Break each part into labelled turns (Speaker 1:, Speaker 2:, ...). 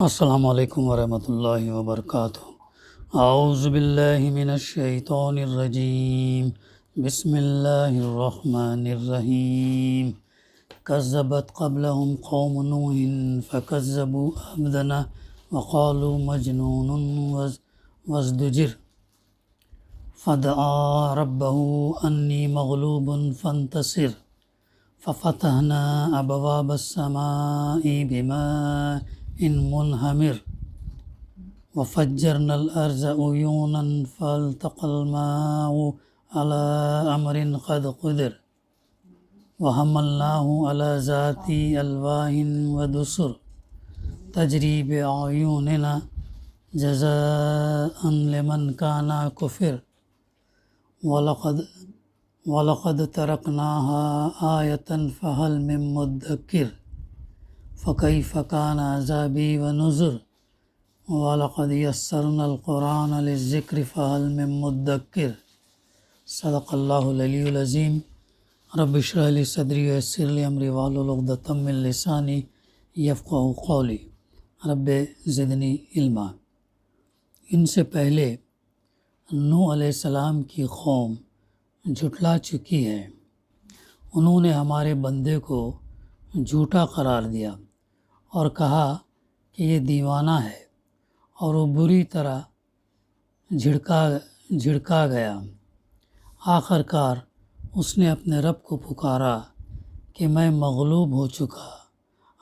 Speaker 1: السلام علیکم ورحمۃ اللہ وبرکاتہ۔ اعوذ باللہ من الشیطان الرجیم، بسم اللہ الرحمن الرحیم۔ کذبت قبلہم قوم نوح فکذبوا عبدنا وقالوا مجنون وازدجر فدعا ربہ انی مغلوب فانتصر ففتحنا ابواب السماء بماء منہمر وفجرنا الارض عیونا فالتقى الماء على امر قد قدر وحملناه على ذات الواح ودسر تجری باعیننا جزاء لمن كان كفر وَلَقَدْ تَرَكْنَاهَا آيَةً فَهَلْ مِن مُدَّكِرٍ فَكَيْفَ كَانَ عَذَابِي وَنُذُرِ وَلَقَدْ يَسَّرْنَا الْقُرْآنَ لِلذِّكْرِ فَهَلْ مِن مُدَّكِرٍ۔ صدق اللہ العلی العظیم۔ رب اشرح لی صدری ویسر لی امری واحلل عقدۃ من لسانی یفقہوا قولی۔ رب زدنی علما۔ ان سے پہلے نوح علیہ السلام کی قوم جھٹلا چکی ہے۔ انہوں نے ہمارے بندے کو جھوٹا قرار دیا اور کہا کہ یہ دیوانہ ہے، اور وہ بری طرح جھڑکا گیا۔ آخر کار اس نے اپنے رب کو پکارا کہ میں مغلوب ہو چکا،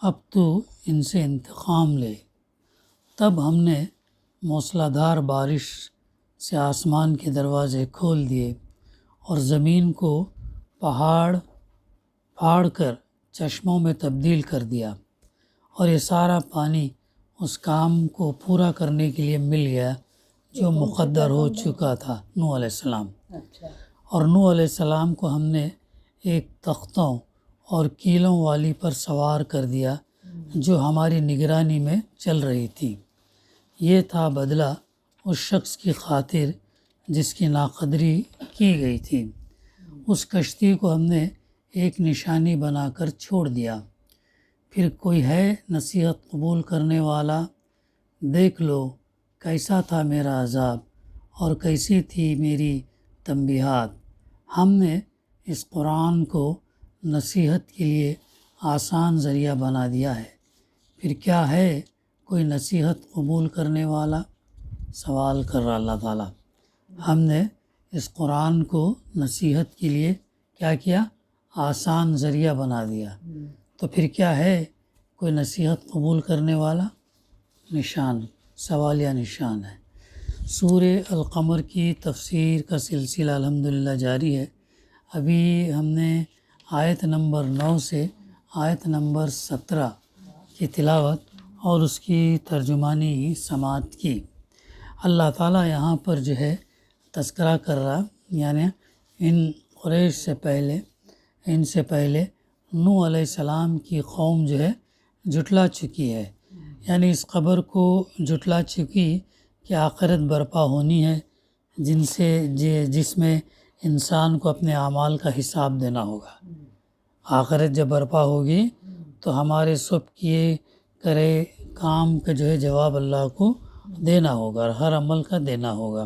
Speaker 1: اب تو ان سے انتقام لے۔ تب ہم نے موسلادھار بارش سے آسمان کے دروازے کھول دیے اور زمین کو پھاڑ کر چشموں میں تبدیل کر دیا، اور یہ سارا پانی اس کام کو پورا کرنے کے لیے مل گیا جو مقدر ہو چکا تھا نوح علیہ السلام۔ اور نوح علیہ السلام کو ہم نے ایک تختوں اور کیلوں والی پر سوار کر دیا جو ہماری نگرانی میں چل رہی تھی۔ یہ تھا بدلہ اس شخص کی خاطر جس کی ناقدری کی گئی تھی۔ اس کشتی کو ہم نے ایک نشانی بنا کر چھوڑ دیا۔ پھر کوئی ہے نصیحت قبول کرنے والا؟ دیکھ لو کیسا تھا میرا عذاب اور کیسی تھی میری تنبیہات۔ ہم نے اس قرآن کو نصیحت کے لیے آسان ذریعہ بنا دیا ہے، پھر کیا ہے کوئی نصیحت قبول کرنے والا؟ سوال کر رہا اللہ تعالیٰ۔ ہم نے اس قرآن کو نصیحت کے لیے کیا کیا؟ آسان ذریعہ بنا دیا، تو پھر کیا ہے کوئی نصیحت قبول کرنے والا؟ نشان، سوالیہ نشان ہے۔ سورہ القمر کی تفسیر کا سلسلہ الحمدللہ جاری ہے۔ ابھی ہم نے آیت نمبر 9 سے آیت نمبر 17 کی تلاوت اور اس کی ترجمانی سماعت کی۔ اللہ تعالیٰ یہاں پر جو ہے تذکرہ کر رہا، یعنی ان قریش سے پہلے نوح علیہ السلام کی قوم جو ہے جھٹلا چکی ہے، یعنی اس خبر کو جھٹلا چکی کہ آخرت برپا ہونی ہے، جس میں انسان کو اپنے اعمال کا حساب دینا ہوگا۔ آخرت جب برپا ہوگی تو ہمارے سب کیے کرے کام کا جو ہے جواب اللہ کو دینا ہوگا اور ہر عمل کا دینا ہوگا۔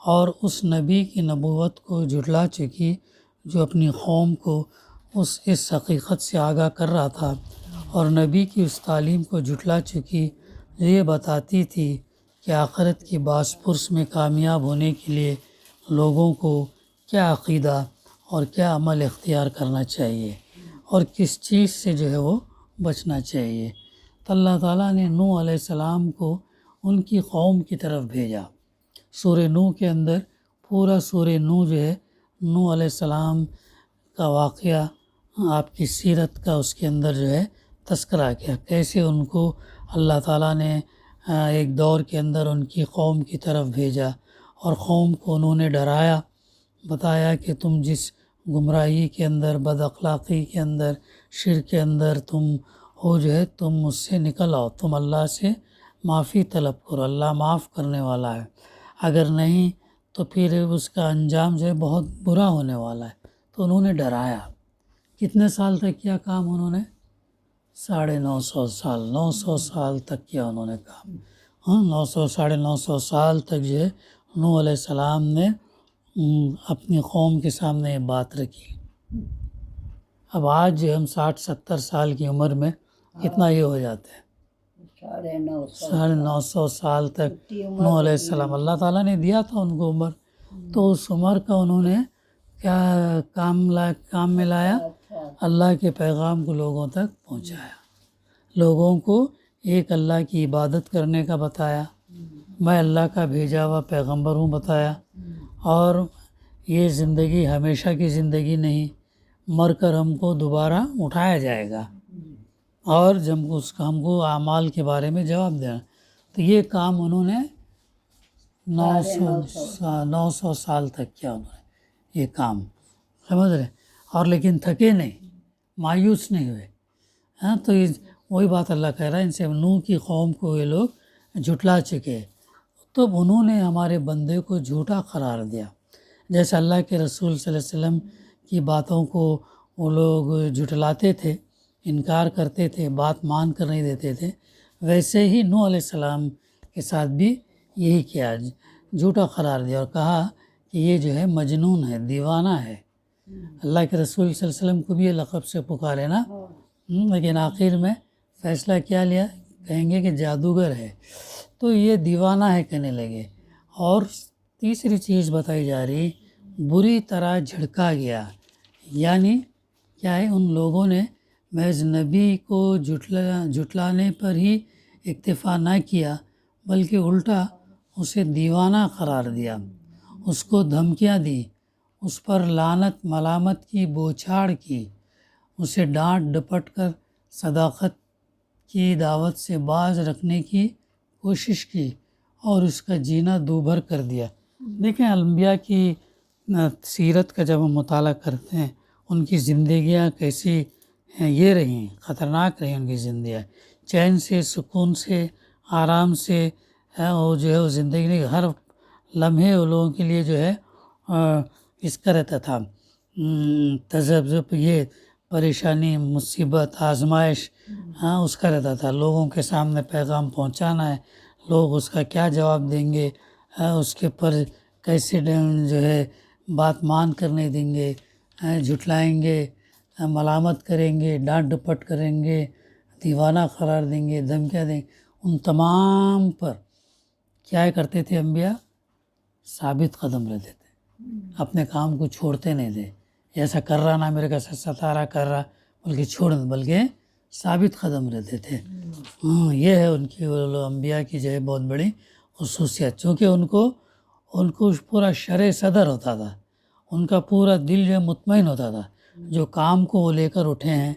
Speaker 1: اور اس نبی کی نبوت کو جھٹلا چکی جو اپنی قوم کو اس حقیقت سے آگاہ کر رہا تھا، اور نبی کی اس تعلیم کو جھٹلا چکی جو یہ بتاتی تھی کہ آخرت کی باس پرس میں کامیاب ہونے کے لیے لوگوں کو کیا عقیدہ اور کیا عمل اختیار کرنا چاہیے اور کس چیز سے جو ہے وہ بچنا چاہیے۔ تو اللہ تعالیٰ نے نوح علیہ السلام کو ان کی قوم کی طرف بھیجا۔ سورہ نوح کے اندر پورا سورہ نوح جو ہے نوح علیہ السلام کا واقعہ، آپ کی سیرت کا اس کے اندر جو ہے تذکرہ کیا، کیسے ان کو اللہ تعالیٰ نے ایک دور کے اندر ان کی قوم کی طرف بھیجا، اور قوم کو انہوں نے ڈرایا، بتایا کہ تم جس گمراہی کے اندر، بد اخلاقی کے اندر، شرک کے اندر تم ہو جو ہے تم اس سے نکل آؤ، تم اللہ سے معافی طلب کرو، اللہ معاف کرنے والا ہے، اگر نہیں تو پھر اس کا انجام جو ہے بہت برا ہونے والا ہے۔ تو انہوں نے ڈرایا۔ کتنے سال تک کیا کام انہوں نے؟ 950 سال 900 سال تک کیا انہوں نے کام. 900 سال تک جو ہے نوح علیہ السلام نے اپنی قوم کے سامنے یہ بات رکھی. اب آج جو ہم 60-70 سال کی عمر میں کتنا یہ ہو جاتے ہیں. 950 سال تک نوح علیہ السلام اللہ تعالیٰ نے دیا تھا ان کو عمر، تو اس عمر کا انہوں نے کیا کام میں لایا؟ اللہ کے پیغام کو لوگوں تک پہنچایا، لوگوں کو ایک اللہ کی عبادت کرنے کا بتایا، میں اللہ کا بھیجا ہوا پیغمبر ہوں بتایا، اور یہ زندگی ہمیشہ کی زندگی نہیں، مر کر ہم کو دوبارہ اٹھایا جائے گا، اور جب ہم کو اعمال کے بارے میں جواب دینا. تو یہ کام انہوں نے 900 سال تک کیا انہوں نے یہ کام، سمجھ رہے، اور لیکن تھکے نہیں، مایوس نہیں ہوئے. تو وہی بات اللہ کہہ رہا ہے، ان سے نوح کی قوم کو یہ لوگ جھٹلا چکے، تب انہوں نے ہمارے بندے کو جھوٹا قرار دیا. جیسے اللہ کے رسول صلی اللہ علیہ وسلم کی باتوں کو وہ لوگ جھٹلاتے تھے، انکار کرتے تھے، بات مان کر نہیں دیتے تھے، ویسے ہی نوح علیہ السلام کے ساتھ بھی یہی کیا، جھوٹا قرار دیا اور کہا کہ یہ جو ہے مجنون ہے، دیوانہ ہے. اللہ کے رسول صلی اللہ علیہ وسلم کو بھی یہ لقب سے پکارے نا، لیکن آخر میں فیصلہ کیا لیا؟ کہیں گے کہ جادوگر ہے. تو یہ دیوانہ ہے کہنے لگے. اور تیسری چیز بتائی جا رہی، بری طرح جھڑکا گیا، یعنی کیا ہے، ان لوگوں نے محض نبی کو جھٹلانے پر ہی اکتفا نہ کیا، بلکہ الٹا اسے دیوانہ قرار دیا، اس کو دھمکیاں دی، اس پر لعنت ملامت کی بوچھاڑ کی، اسے ڈانٹ ڈپٹ کر صداقت کی دعوت سے باز رکھنے کی کوشش کی، اور اس کا جینا دوبھر کر دیا. دیکھیں انبیاء کی سیرت کا جب ہم مطالعہ کرتے ہیں، ان کی زندگیاں کیسی ہیں، یہ رہی خطرناک رہی ان کی زندگیاں، چین سے، سکون سے، آرام سے، اور جو ہے وہ زندگی نہیں، ہر لمحے وہ لوگوں کے لیے جو ہے اس کا رہتا تھا تذبذب، یہ پریشانی، مصیبت، آزمائش، اس کا رہتا تھا. لوگوں کے سامنے پیغام پہنچانا ہے، لوگ اس کا کیا جواب دیں گے، اس کے پر کیسے جو ہے بات مان کر نہیں دیں گے، جھٹلائیں گے، ملامت کریں گے، ڈانٹ ڈپٹ کریں گے، دیوانہ قرار دیں گے، دھمکیاں دیں گے. ان تمام پر کیا کرتے تھے انبیاء؟ ثابت قدم رہتے تھے، اپنے کام کو چھوڑتے نہیں تھے. ایسا کر رہا نہ میرے کا ستارہ کر رہا بلکہ بلکہ ثابت قدم رہتے تھے. یہ ہے ان کی انبیاء کی جو ہے بہت بڑی خصوصیت، چونکہ ان کو پورا شرح صدر ہوتا تھا، ان کا پورا دل جو مطمئن ہوتا تھا، جو کام کو وہ لے کر اٹھے ہیں،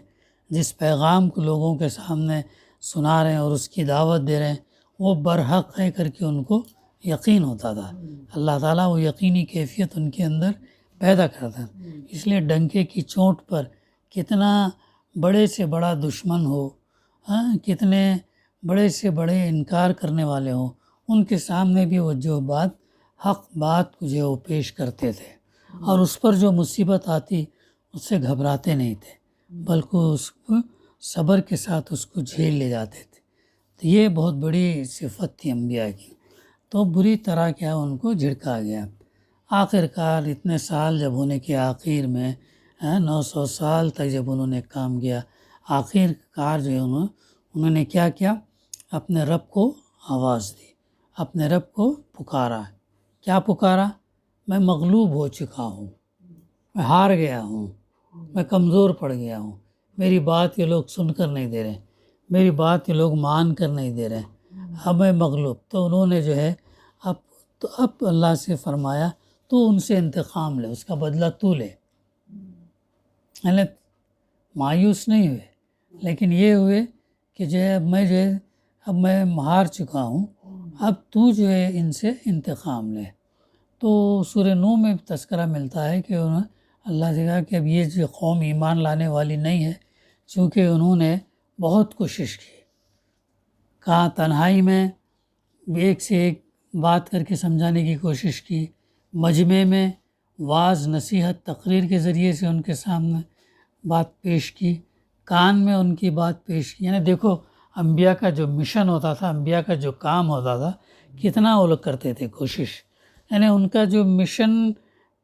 Speaker 1: جس پیغام کو لوگوں کے سامنے سنا رہے ہیں اور اس کی دعوت دے رہے ہیں، وہ برحق ہے کر کے ان کو یقین ہوتا تھا. اللہ تعالیٰ وہ یقینی کیفیت ان کے اندر پیدا کرتا. اس لیے ڈنکے کی چوٹ پر کتنا بڑے سے بڑا دشمن ہو، کتنے بڑے سے بڑے انکار کرنے والے ہوں، ان کے سامنے بھی وہ جو حق بات کو جو وہ پیش کرتے تھے، اور اس پر جو مصیبت آتی اس سے گھبراتے نہیں تھے، بلکہ اس کو صبر کے ساتھ اس کو جھیل لے جاتے تھے. تو یہ بہت بڑی صفت تھی انبیاء کی. تو بری طرح کیا ان کو جھڑکا گیا. آخر کار اتنے سال جب ہونے کے آخر میں 900 سال تک جب انہوں نے کام کیا، آخر کار جو ہے انہوں نے کیا کیا؟ اپنے رب کو آواز دی، اپنے رب کو پکارا. کیا پکارا؟ میں مغلوب ہو چکا ہوں، میں ہار گیا ہوں، میں کمزور پڑ گیا ہوں، میری بات یہ لوگ سن کر نہیں دے رہے، میری بات یہ لوگ مان کر نہیں دے رہے، اب میں مغلوب. تو انہوں نے جو ہے اب اللہ سے فرمایا تو ان سے انتقام لے، اس کا بدلہ تو لے. یعنی مایوس نہیں ہوئے، لیکن یہ ہوئے کہ جو ہے اب میں ہار چکا ہوں، اب تو جو ہے ان سے انتقام لے. تو سورہ نوح میں تذکرہ ملتا ہے کہ انہوں نے اللہ سے کہا کہ اب یہ جو قوم ایمان لانے والی نہیں ہے، چونکہ انہوں نے بہت کوشش کی، کہاں تنہائی میں ایک سے ایک بات کر کے سمجھانے کی کوشش کی، مجمع میں وعظ، نصیحت، تقریر کے ذریعے سے ان کے سامنے بات پیش کی، کان میں ان کی بات پیش کی. یعنی دیکھو انبیاء کا جو مشن ہوتا تھا، انبیاء کا جو کام ہوتا تھا، کتنا وہ لوگ کرتے تھے کوشش. یعنی ان کا جو مشن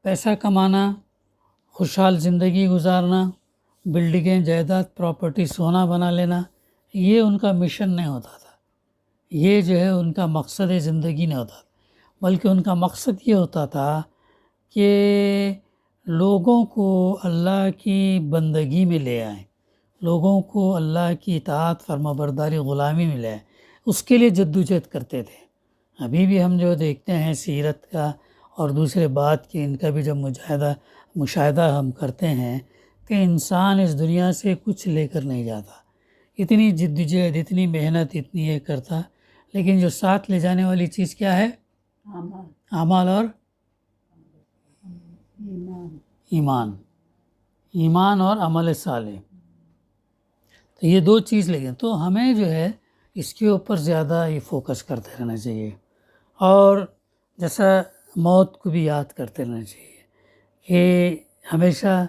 Speaker 1: پیسہ کمانا، خوشحال زندگی گزارنا، بلڈنگیں، جائیداد، پراپرٹی، سونا بنا لینا، یہ ان کا مشن نہیں ہوتا تھا. یہ جو ہے ان کا مقصد زندگی نہیں ہوتا تھا، بلکہ ان کا مقصد یہ ہوتا تھا کہ لوگوں کو اللہ کی بندگی میں لے آئیں، لوگوں کو اللہ کی اطاعت، فرمانبرداری، غلامی میں لے آئیں. اس کے لیے جدوجہد کرتے تھے. ابھی بھی ہم جو دیکھتے ہیں سیرت کا اور دوسرے بات کی، ان کا بھی جب مشاہدہ ہم کرتے ہیں کہ انسان اس دنیا سے کچھ لے کر نہیں جاتا. اتنی جدوجہد، اتنی محنت، اتنی یہ کرتا، لیکن جو ساتھ لے جانے والی چیز کیا ہے؟ اعمال اور ایمان اور عمل صالح. تو یہ دو چیز لگیں. تو ہمیں جو ہے اس کے اوپر زیادہ یہ فوکس کرتے رہنا چاہیے، اور جیسا موت کو بھی یاد کرتے رہنا چاہیے کہ ہمیشہ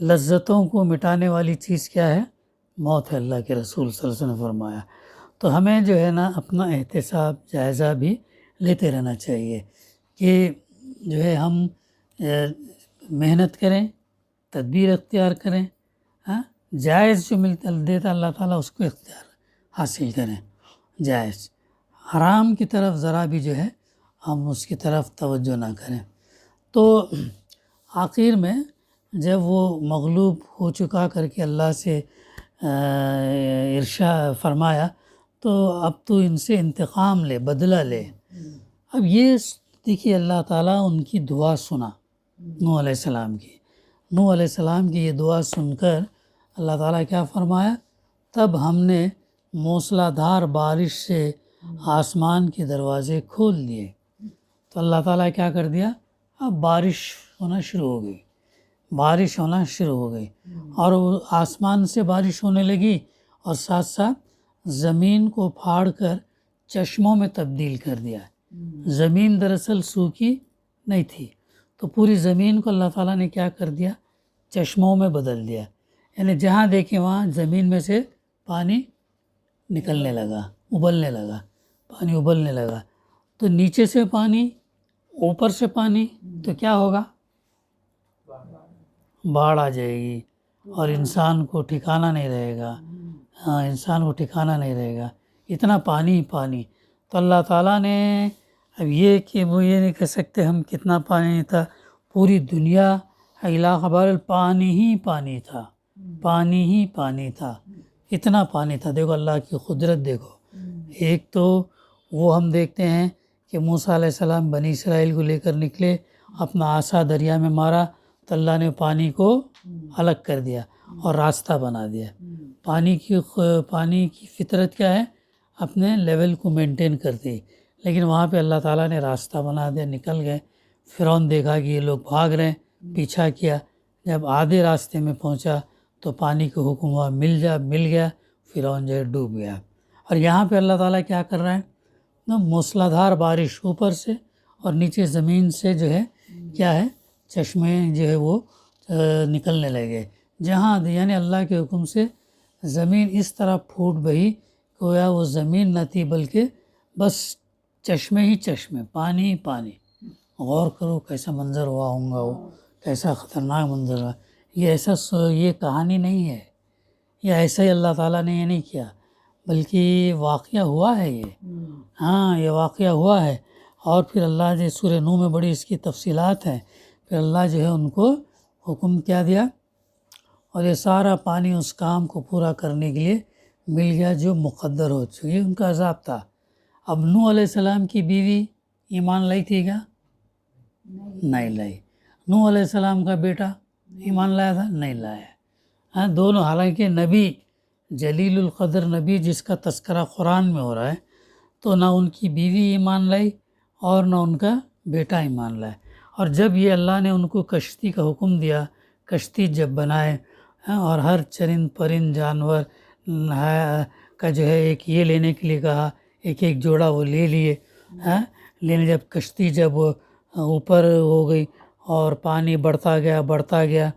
Speaker 1: لذتوں کو مٹانے والی چیز کیا ہے؟ موت ہے. اللہ کے رسول صلی اللہ علیہ وسلم نے فرمایا. تو ہمیں جو ہے نا اپنا احتساب، جائزہ بھی لیتے رہنا چاہیے کہ جو ہے ہم محنت کریں، تدبیر اختیار کریں، جائز جو دیتا اللہ تعالیٰ اس کو اختیار حاصل کریں، جائز. حرام کی طرف ذرا بھی جو ہے ہم اس کی طرف توجہ نہ کریں. تو آخر میں جب وہ مغلوب ہو چکا کر کے اللہ سے ارشاد فرمایا تو اب تو ان سے انتقام لے، بدلہ لے. اب یہ دیکھیے اللہ تعالیٰ ان کی دعا سنا، نوح علیہ السلام کی. نوح علیہ السلام کی یہ دعا سن کر اللہ تعالیٰ کیا فرمایا؟ تب ہم نے موسلا دھار بارش سے آسمان کے دروازے کھول دیے. تو اللہ تعالیٰ کیا کر دیا؟ اب بارش ہونا شروع ہو گئی، بارش ہونا شروع ہو گئی، اور وہ آسمان سے بارش ہونے لگی، اور ساتھ ساتھ زمین کو پھاڑ کر چشموں میں تبدیل کر دیا. زمین دراصل سوکھی نہیں تھی، تو پوری زمین کو اللہ تعالیٰ نے کیا کر دیا؟ چشموں میں بدل دیا. یعنی جہاں دیکھیں وہاں زمین میں سے پانی نکلنے لگا، ابلنے لگا، پانی ابلنے لگا. تو نیچے سے پانی، اوپر سے پانی، تو کیا ہوگا؟ باڑھ آ جائے گی، اور انسان کو ٹھکانہ نہیں رہے گا. انسان کو ٹھکانہ نہیں رہے گا، اتنا پانی پانی. تو اللہ تعالیٰ نے اب یہ کہ وہ یہ نہیں کہہ سکتے ہم کتنا پانی تھا، پوری دنیا علاقہ بھر پانی ہی پانی تھا، پانی ہی پانی تھا، اتنا پانی تھا. دیکھو اللہ کی قدرت دیکھو. ایک تو وہ ہم دیکھتے ہیں کہ موسیٰ علیہ السلام بنی اسرائیل کو لے کر نکلے، اپنا عصا دریا میں مارا تو اللہ نے پانی کو الگ کر دیا اور راستہ بنا دیا. پانی کی فطرت کیا ہے؟ اپنے لیول کو مینٹین کرتی. لیکن وہاں پہ اللہ تعالیٰ نے راستہ بنا دیا، نکل گئے. فرعون دیکھا کہ یہ لوگ بھاگ رہے ہیں، پیچھا کیا. جب آدھے راستے میں پہنچا تو پانی کو حکم ہوا مل گیا، فرعون جو ہے ڈوب گیا. اور یہاں پہ اللہ تعالیٰ کیا کر رہا ہے؟ موسلا دھار بارش اوپر سے اور نیچے زمین سے جو ہے کیا ہے؟ چشمے جو ہے وہ نکلنے لگے. جہاں یعنی اللہ کے حکم سے زمین اس طرح پھوٹ بہی، گویا وہ زمین نہ تھی بلکہ بس چشمے ہی چشمے، پانی ہی پانی. غور کرو کیسا منظر ہوا ہوں گا، وہ کیسا خطرناک منظر ہوا. یہ کہانی نہیں ہے، یہ ایسا ہی اللہ تعالیٰ نے یہ نہیں کیا، بلکہ واقعہ ہوا ہے یہ. یہ واقعہ ہوا ہے. اور پھر اللہ جو سورہ نوح میں بڑی اس کی تفصیلات ہیں. پھر اللہ جو ہے ان کو حکم کیا دیا، اور یہ سارا پانی اس کام کو پورا کرنے کے لیے مل گیا جو مقدر ہو چکی. ان کا عذاب تھا. اب نوح علیہ السلام کی بیوی ایمان لائی تھی کیا؟ نہیں لائی. نوح علیہ السلام کا بیٹا ایمان لایا تھا؟ نہیں لایا. دونوں، حالانکہ نبی جلیل القدر نبی جس کا تذکرہ قرآن میں ہو رہا ہے، تو نہ ان کی بیوی ایمان لائی اور نہ ان کا بیٹا ایمان لائے. اور جب یہ اللہ نے ان کو کشتی کا حکم دیا، کشتی جب بنائے، اور ہر چرند پرند جانور کا جو ہے ایک یہ لینے کے لیے کہا، ایک ایک جوڑا وہ لے لیے. لینے جب کشتی جب اوپر ہو گئی اور پانی بڑھتا گیا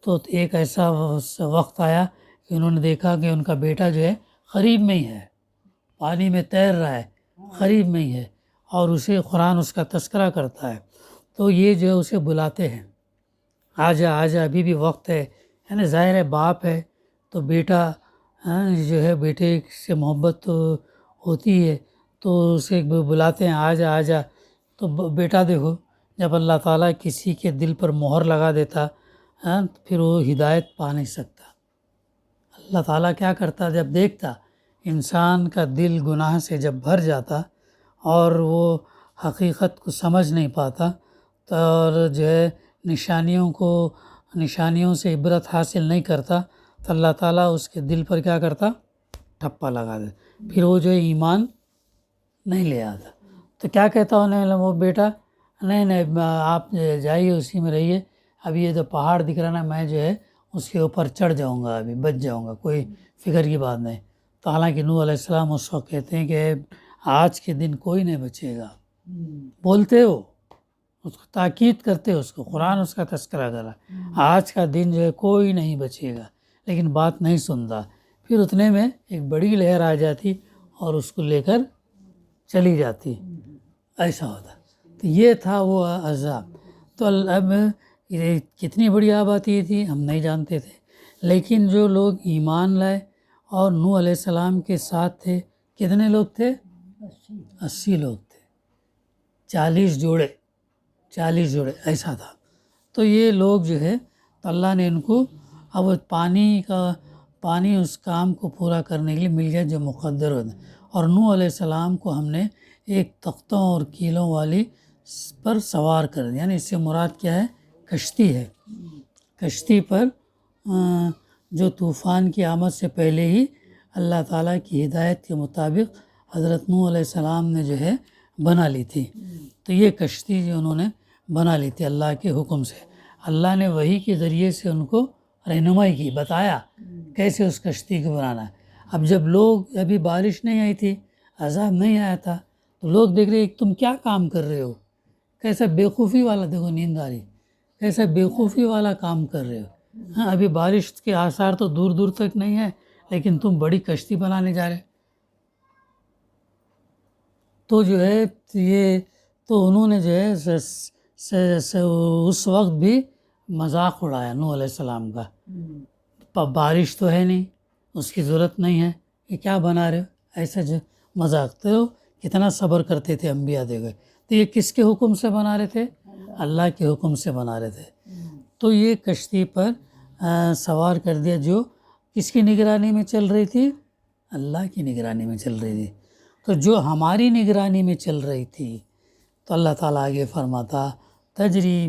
Speaker 1: تو ایک ایسا وقت آیا کہ انہوں نے دیکھا کہ ان کا بیٹا جو ہے قریب میں ہی ہے، پانی میں تیر رہا ہے، قریب میں ہی ہے، اور اسے قرآن اس کا تذکرہ کرتا ہے، تو یہ جو ہے اسے بلاتے ہیں، آجا آجا ابھی بھی وقت ہے، یعنی ظاہر ہے باپ ہے تو بیٹا جو ہے بیٹے سے محبت تو ہوتی ہے، تو اسے بلاتے ہیں آجا آجا، تو بیٹا دیکھو جب اللہ تعالیٰ کسی کے دل پر مہر لگا دیتا پھر وہ ہدایت پا نہیں سکتا۔ اللہ تعالیٰ کیا کرتا جب دیکھتا انسان کا دل گناہ سے جب بھر جاتا اور وہ حقیقت کو سمجھ نہیں پاتا تو اور جو ہے نشانیوں سے عبرت حاصل نہیں کرتا تو اللہ تعالیٰ اس کے دل پر کیا کرتا، ٹھپا لگا دیتا، پھر وہ جو ہے ایمان نہیں لے آتا۔ تو کیا کہتا انہیں وہ بیٹا، نہیں آپ جائیے اسی میں رہیے، اب یہ جو پہاڑ دکھ رہا نا میں جو ہے اس کے اوپر چڑھ جاؤں گا، ابھی بچ جاؤں گا، کوئی فکر کی بات نہیں۔ تو حالانکہ نوح علیہ السلام اس وقت کہتے ہیں کہ آج کے دن کوئی نہیں بچے گا، بولتے ہو اس کو، تاکید کرتے اس کو، قرآن اس کا تذکرہ کر رہا ہے، آج کا دن جو ہے کوئی نہیں بچے گا، لیکن بات نہیں سنتا، پھر اتنے میں ایک بڑی لہر آ جاتی اور اس کو لے کر چلی جاتی، ایسا ہوتا۔ تو یہ تھا وہ عذاب۔ تو اب یہ کتنی بڑی آبادی تھی ہم نہیں جانتے تھے، لیکن جو لوگ ایمان لائے اور نوح علیہ السلام کے ساتھ تھے، کتنے لوگ تھے؟ 80 لوگ تھے، 40 جوڑے ایسا تھا۔ تو یہ لوگ جو ہے تو اللہ نے ان کو اب پانی اس کام کو پورا کرنے کے لیے مل گیا جو مقدر ہوتا ہے، اور نوح علیہ السلام کو ہم نے ایک تختوں اور کیلوں والی پر سوار کر دیا، یعنی اس سے مراد کیا ہے؟ کشتی ہے، کشتی پر جو طوفان کی آمد سے پہلے ہی اللہ تعالیٰ کی ہدایت کے مطابق حضرت نوح علیہ السلام نے جو ہے بنا لی تھی۔ تو یہ کشتی جو انہوں نے بنا لی تھی اللہ کے حکم سے، اللہ نے وحی کے ذریعے سے ان کو رہنمائی کی، بتایا کیسے اس کشتی کو بنانا ہے۔ اب جب لوگ ابھی بارش نہیں آئی تھی، عذاب نہیں آیا تھا، تو لوگ دیکھ رہے تم کیا کام کر رہے ہو، کیسا بیوقوفی والا، دیکھو نیند آ رہی، کیسا بیوقوفی والا کام کر رہے ہو، ابھی بارش کے آثار تو دور دور تک نہیں ہے لیکن تم بڑی کشتی بنانے جا رہے۔ تو جو ہے یہ تو انہوں نے جو ہے اس وقت بھی مذاق اڑایا نوح علیہ السلام کا، بارش تو ہے نہیں، اس کی ضرورت نہیں ہے، یہ کیا بنا رہے ہو، ایسا جو مذاق۔ تو کتنا صبر کرتے تھے انبیاء دیکھو، تو یہ کس کے حکم سے بنا رہے تھے؟ اللہ کے حکم سے بنا رہے تھے۔ تو یہ کشتی پر سوار کر دیا جو کس کی نگرانی میں چل رہی تھی؟ اللہ کی نگرانی میں چل رہی تھی۔ تو جو ہماری نگرانی میں چل رہی تھی تو اللہ تعالیٰ آگے فرماتا تجری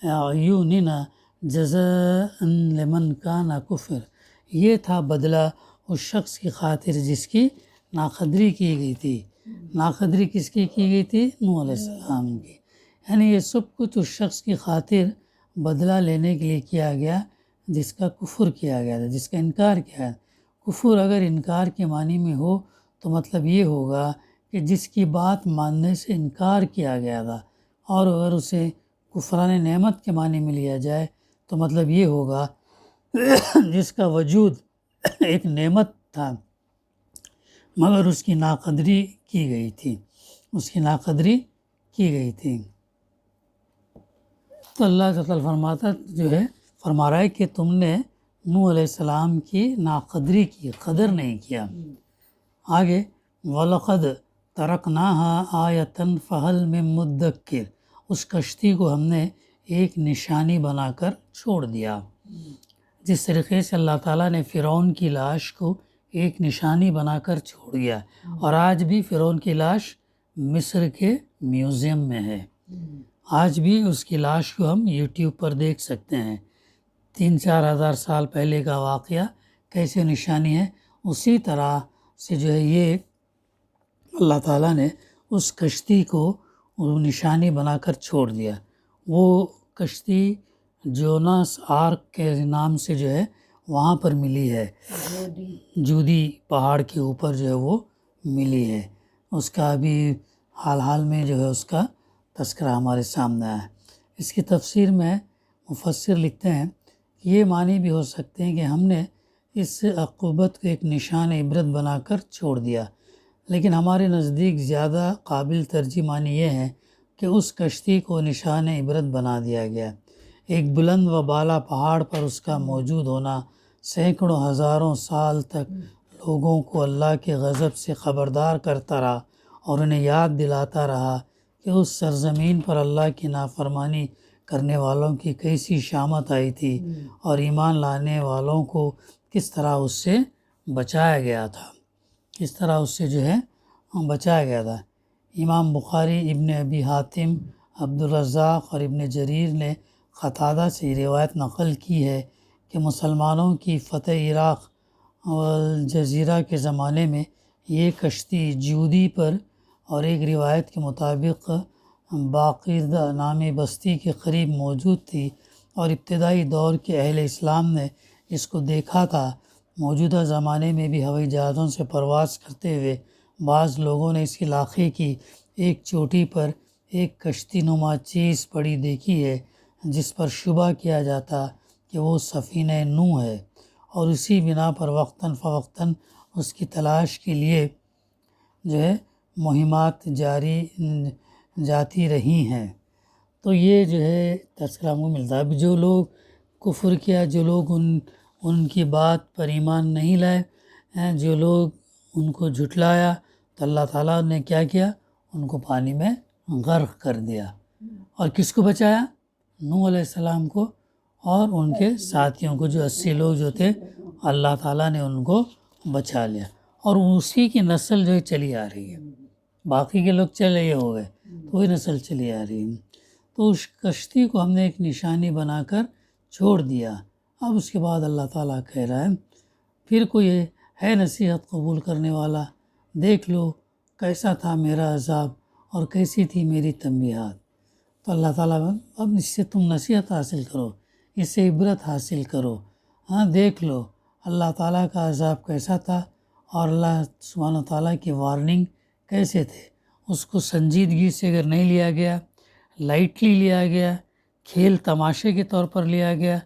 Speaker 1: بِأَعْيُنِنَا جَزَاءً لِمَنْ كَانَ کفر، یہ تھا بدلہ اس شخص کی خاطر جس کی ناقدری کی گئی تھی۔ ناقدری کس کی گئی تھی؟ نوح علیہ السلام کی۔ یعنی یہ سب کچھ اس شخص کی خاطر بدلہ لینے کے لیے کیا گیا جس کا کفر کیا گیا تھا، جس کا انکار کیا ہے۔ کفر اگر انکار کے معنی میں ہو تو مطلب یہ ہوگا کہ جس کی بات ماننے سے انکار کیا گیا تھا، اور اگر اسے کفران نعمت کے معنی میں لیا جائے تو مطلب یہ ہوگا جس کا وجود ایک نعمت تھا مگر اس کی ناقدری کی گئی تھی، تو اللہ تعالیٰ فرما رہا ہے کہ تم نے نوح علیہ السلام کی ناقدری کی، قدر نہیں کیا۔ آگے وَلَقَدْ تَرَكْنَاهَا آیَةً فَهَلْ مِن مُدَّکِّرٍ، اس کشتی کو ہم نے ایک نشانی بنا کر چھوڑ دیا۔ جس طریقے سے اللہ تعالیٰ نے فرعون کی لاش کو ایک نشانی بنا کر چھوڑ دیا، اور آج بھی فرعون کی لاش مصر کے میوزیم میں ہے، آج بھی اس کی لاش کو ہم یوٹیوب پر دیکھ سکتے ہیں۔ 3-4 ہزار سال پہلے کا واقعہ کیسے نشانی ہے، اسی طرح سے جو ہے یہ اللہ تعالیٰ نے اس کشتی کو نشانی بنا کر چھوڑ دیا۔ وہ کشتی جوناس آرک کے نام سے جو ہے وہاں پر ملی ہے، جودی پہاڑ کے اوپر جو ہے وہ ملی ہے، اس کا ابھی حال میں جو ہے اس کا تذکرہ ہمارے سامنے آیا ہے۔ اس کی تفسیر میں مفسر لکھتے ہیں کہ یہ معنی بھی ہو سکتے ہیں کہ ہم نے اس عقوبت کو ایک نشان عبرت بنا کر چھوڑ دیا، لیکن ہمارے نزدیک زیادہ قابل ترجمانی یہ ہے کہ اس کشتی کو نشان عبرت بنا دیا گیا۔ ایک بلند و بالا پہاڑ پر اس کا موجود ہونا سینکڑوں ہزاروں سال تک لوگوں کو اللہ کے غضب سے خبردار کرتا رہا اور انہیں یاد دلاتا رہا کہ اس سرزمین پر اللہ کی نافرمانی کرنے والوں کی کیسی شامت آئی تھی اور ایمان لانے والوں کو کس طرح اس سے بچایا گیا تھا، کس طرح اس سے جو ہے بچایا گیا تھا۔ امام بخاری، ابن ابی حاتم، عبدالرزاق اور ابن جریر نے قتادہ سے یہ روایت نقل کی ہے کہ مسلمانوں کی فتح عراق والجزیرہ کے زمانے میں یہ کشتی جودی پر اور ایک روایت کے مطابق باقردہ نامی بستی کے قریب موجود تھی، اور ابتدائی دور کے اہل اسلام نے اس کو دیکھا تھا۔ موجودہ زمانے میں بھی ہوائی جہازوں سے پرواز کرتے ہوئے بعض لوگوں نے اس علاقے کی ایک چوٹی پر ایک کشتی نما چیز پڑی دیکھی ہے، جس پر شبہ کیا جاتا کہ وہ سفینہ نوح ہے، اور اسی بنا پر وقتاً فوقتاً اس کی تلاش کے لیے جو ہے مہمات جاتی رہی ہیں۔ تو یہ جو ہے تذکرہ ہم کو ملتا ہے۔ اب جو لوگ کفر کیا، جو لوگ ان کی بات پر ایمان نہیں لائے، جو لوگ ان کو جھٹلایا، تو اللہ تعالیٰ نے کیا کیا؟ ان کو پانی میں غرق کر دیا۔ اور کس کو بچایا؟ نوح علیہ السلام کو اور ان کے ساتھیوں کو، جو 80 لوگ جو تھے، اللہ تعالیٰ نے ان کو بچا لیا، اور اسی کی نسل جو ہے چلی آ رہی ہے۔ باقی کے لوگ چلے ہو گئے تو وہی نسل چلی آ رہی ہے۔ تو اس کشتی کو ہم نے ایک نشانی بنا کر چھوڑ دیا۔ اب اس کے بعد اللہ تعالیٰ کہہ رہا ہے پھر کوئی ہے نصیحت قبول کرنے والا، دیکھ لو کیسا تھا میرا عذاب اور کیسی تھی میری تنبیہات۔ تو اللہ تعالیٰ اب اس سے تم نصیحت حاصل کرو، اس سے عبرت حاصل کرو، دیکھ لو اللہ تعالیٰ کا عذاب کیسا تھا اور اللہ سبحانہ تعالیٰ کی وارننگ کیسے تھے۔ اس کو سنجیدگی سے اگر نہیں لیا گیا، لائٹلی لیا گیا، کھیل تماشے کے طور پر لیا گیا،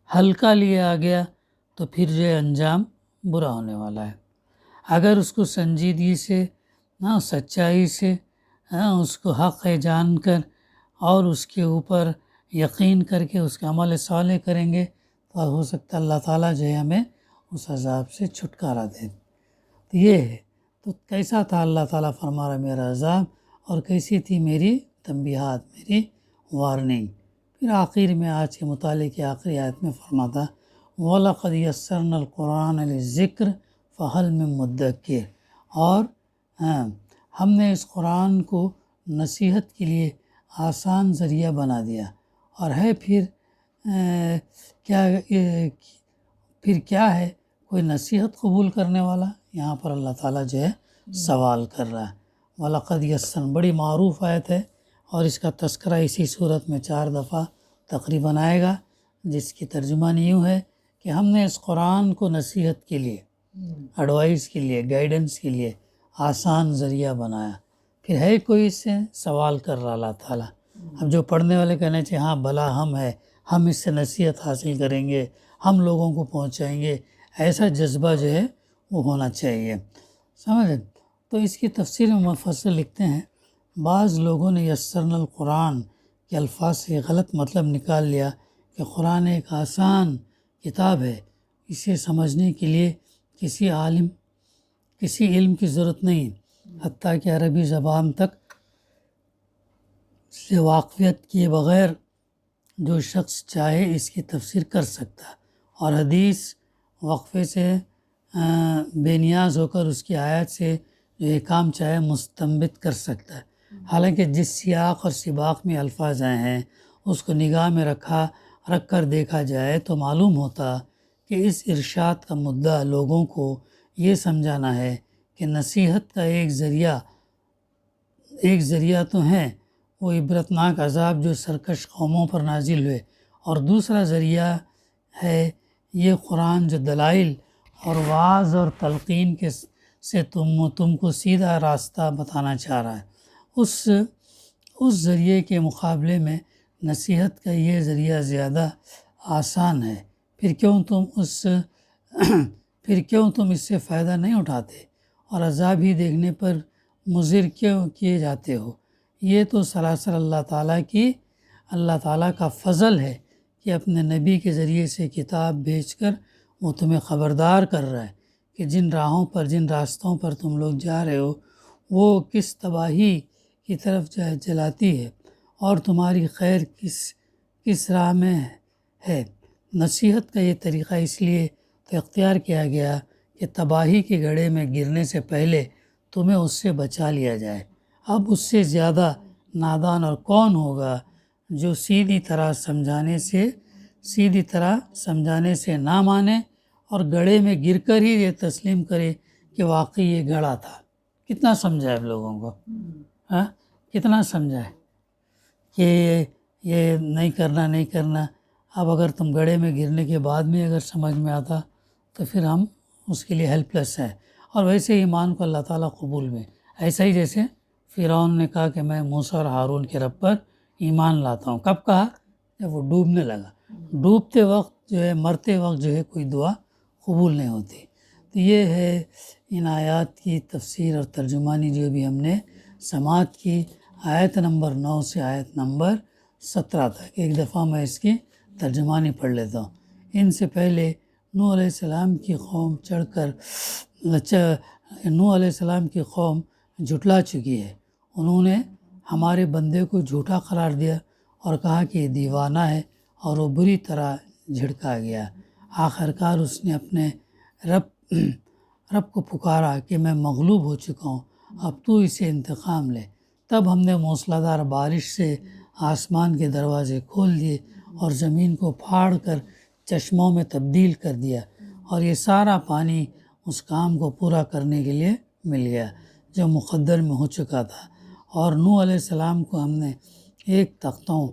Speaker 1: ہلکا لیا گیا، تو پھر جو ہے انجام برا ہونے والا ہے۔ اگر اس کو سنجیدگی سے، سچائی سے، اس کو حق ہے جان کر اور اس کے اوپر یقین کر کے اس کا عمل صالح کریں گے، تو ہو سکتا ہے اللہ تعالیٰ جو ہے ہمیں اس عذاب سے چھٹکارا دے۔ تو یہ ہے، تو کیسا تھا اللہ تعالیٰ فرما رہا میرا عذاب، اور کیسی تھی میری تنبیہات، میری وارننگ۔ پھر آخر میں آج کے مطالعے کی آخری آیت میں فرماتا وَلَقَدْ يَسَّرْنَا الْقُرْآنَ لِلذِّكْرِ فَهَلْ مِن مُدَّكِرٍ، اور ہم نے اس قرآن کو نصیحت کے لیے آسان ذریعہ بنا دیا، اور ہے پھر کیا ہے کوئی نصیحت قبول کرنے والا؟ یہاں پر اللہ تعالیٰ جو ہے سوال کر رہا ہے۔ وَلَقَدْ يَسَّرْنَا بڑی معروف آیت ہے، اور اس کا تذکرہ اسی صورت میں 4 دفعہ تقریباً آئے گا، جس کی ترجمانی یوں ہے کہ ہم نے اس قرآن کو نصیحت کے لیے، ایڈوائس کے لیے، گائیڈنس کے لیے آسان ذریعہ بنایا۔ پھر ہے کوئی اس سے سوال کر رہا اللہ تعالیٰ۔ اب جو پڑھنے والے کہنا چاہیے ہاں بھلا ہم ہے، ہم اس سے نصیحت حاصل کریں گے، ہم لوگوں کو پہنچائیں گے، ایسا جذبہ جو ہے وہ ہونا چاہیے، سمجھیں۔ تو اس کی تفسیر میں مفسر لکھتے ہیں بعض لوگوں نے یسرنا القرآن کے الفاظ سے غلط مطلب نکال لیا کہ قرآن ایک آسان کتاب ہے، اسے سمجھنے کے لیے کسی علم کی ضرورت نہیں، حتیٰ کہ عربی زبان تک سے واقفیت کیے بغیر جو شخص چاہے اس کی تفسیر کر سکتا، اور حدیث وقفے سے بے نیاز ہو کر اس کی آیت سے جو یہ کام چاہے مستنبط کر سکتا ہے۔ حالانکہ جس سیاق اور سباق میں الفاظ آئے ہیں اس کو نگاہ میں رکھ کر دیکھا جائے تو معلوم ہوتا کہ اس ارشاد کا مدعا لوگوں کو یہ سمجھانا ہے کہ نصیحت کا ایک ذریعہ تو ہے وہ عبرتناک عذاب جو سرکش قوموں پر نازل ہوئے، اور دوسرا ذریعہ ہے یہ قرآن جو دلائل اور وعظ اور تلقین سے تم کو سیدھا راستہ بتانا چاہ رہا ہے۔ اس ذریعے کے مقابلے میں نصیحت کا یہ ذریعہ زیادہ آسان ہے، پھر کیوں تم اس پھر کیوں تم اس سے فائدہ نہیں اٹھاتے اور عذاب ہی دیکھنے پر مضر کیوں کیے جاتے ہو؟ یہ تو سراسر اللہ تعالیٰ کا فضل ہے کہ اپنے نبی کے ذریعے سے کتاب بھیج کر وہ تمہیں خبردار کر رہا ہے کہ جن راستوں پر تم لوگ جا رہے ہو وہ کس تباہی کی طرف جلاتی ہے اور تمہاری خیر کس راہ میں ہے۔ نصیحت کا یہ طریقہ اس لیے تو اختیار کیا گیا کہ تباہی کے گڑھے میں گرنے سے پہلے تمہیں اس سے بچا لیا جائے۔ اب اس سے زیادہ نادان اور کون ہوگا جو سیدھی طرح سمجھانے سے نہ مانے اور گڑھے میں گر کر ہی یہ تسلیم کرے کہ واقعی یہ گڑھا تھا۔ کتنا سمجھائے اب لوگوں کو، کتنا سمجھائے کہ یہ نہیں کرنا۔ اب اگر تم گڑھے میں گرنے کے بعد میں اگر سمجھ میں آتا تو پھر ہم اس کے لیے ہیلپ لیس ہیں۔ اور ویسے ایمان کو اللہ تعالیٰ قبول میں، ایسا ہی جیسے فرعون نے کہا کہ میں موسیٰ اور ہارون کے رب پر ایمان لاتا ہوں۔ کب کہا؟ جب وہ ڈوبنے لگا۔ ڈوبتے وقت مرتے وقت کوئی دعا قبول نہیں ہوتی۔ تو یہ ہے ان آیات کی تفسیر اور ترجمانی جو بھی ہم نے سماعت کی، آیت نمبر 9 سے آیت نمبر 17 تک۔ ایک دفعہ میں اس کی ترجمانی پڑھ لیتا ہوں۔ ان سے پہلے نوح علیہ السلام کی قوم جھٹلا چکی ہے۔ انہوں نے ہمارے بندے کو جھوٹا قرار دیا اور کہا کہ یہ دیوانہ ہے، اور وہ بری طرح جھڑکا گیا۔ آخرکار اس نے اپنے رب کو پکارا کہ میں مغلوب ہو چکا ہوں، اب تو اسے انتقام لے۔ تب ہم نے موسلادھار بارش سے آسمان کے دروازے کھول دیے اور زمین کو پھاڑ کر چشموں میں تبدیل کر دیا، اور یہ سارا پانی اس کام کو پورا کرنے کے لیے مل گیا جو مقدر میں ہو چکا تھا۔ اور نوح علیہ السلام کو ہم نے ایک تختوں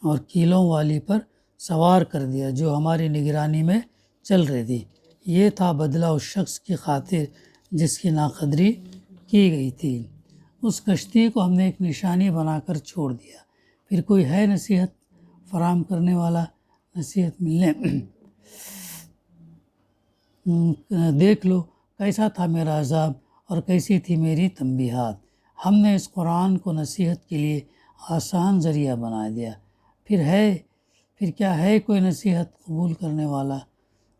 Speaker 1: اور کیلوں والی پر سوار کر دیا جو ہماری نگرانی میں چل رہی تھی۔ یہ تھا بدلہ اس شخص کی خاطر جس کی ناقدری کی گئی تھی۔ اس کشتی کو ہم نے ایک نشانی بنا کر چھوڑ دیا۔ پھر کوئی ہے نصیحت فراہم کرنے والا؟ نصیحت ملنے دیکھ لو کیسا تھا میرا عذاب اور کیسی تھی میری تنبیہات۔ ہم نے اس قرآن کو نصیحت کے لیے آسان ذریعہ بنا دیا۔ پھر کیا ہے کوئی نصیحت قبول کرنے والا؟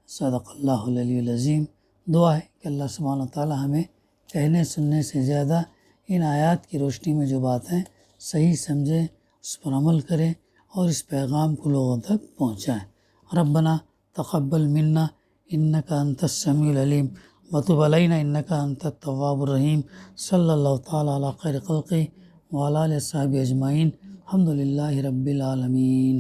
Speaker 1: صدق اللہ العلی العظیم۔ دعا ہے کہ اللہ سبحانہ وتعالی ہمیں کہنے سننے سے زیادہ ان آیات کی روشنی میں جو باتیں صحیح سمجھیں، اس پر عمل کریں اور اس پیغام کو لوگوں تک پہنچائیں۔ ربنا تقبل منا انک انت السمیع العلیم وتب علینا انک انت التواب الرحیم۔ صلی اللہ تعالیٰ علی خیر خلقہ وعلی آلہ وصحبہ اجمعین۔ الحمد للہ رب العالمین۔